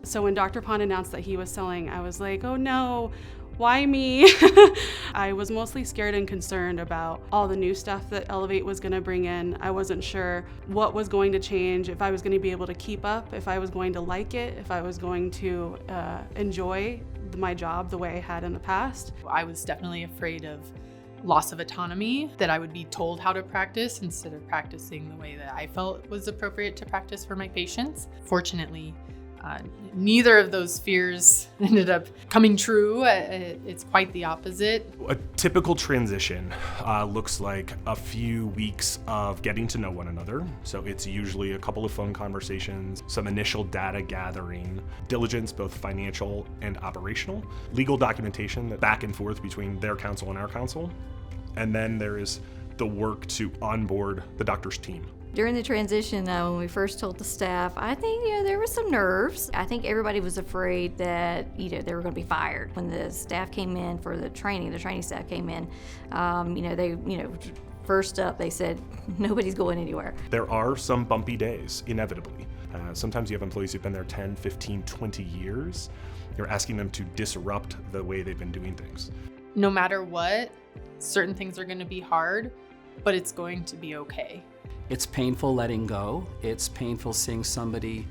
So when Dr. Pond announced that he was selling, I was like, oh no, why me? I was mostly scared and concerned about all the new stuff that Elevate was gonna bring in. I wasn't sure what was going to change, if I was gonna be able to keep up, if I was going to like it, if I was going to enjoy my job the way I had in the past. I was definitely afraid of loss of autonomy, that I would be told how to practice instead of practicing the way that I felt was appropriate to practice for my patients. Fortunately, neither of those fears ended up coming true. It's quite the opposite. A typical transition looks like a few weeks of getting to know one another. So it's usually a couple of phone conversations, some initial data gathering, diligence, both financial and operational, legal documentation, back and forth between their counsel and our counsel. And then there is the work to onboard the doctor's team. During the transition, when we first told the staff, I think there was some nerves. I think everybody was afraid that they were going to be fired. When the staff came in for the training staff came in. First up they said nobody's going anywhere. There are some bumpy days, inevitably. Sometimes you have employees who've been there 10, 15, 20 years. You're asking them to disrupt the way they've been doing things. No matter what, certain things are going to be hard, but it's going to be okay. It's painful letting go. It's painful seeing somebody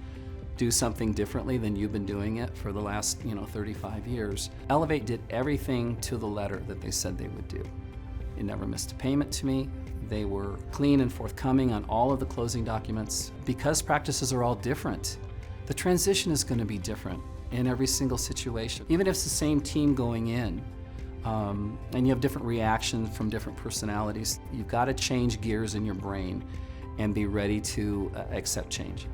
do something differently than you've been doing it for the last 35 years. Elevate did everything to the letter that they said they would do. They never missed a payment to me. They were clean and forthcoming on all of the closing documents. Because practices are all different, the transition is going to be different in every single situation. Even if it's the same team going in, and you have different reactions from different personalities, you've got to change gears in your brain and be ready to accept change.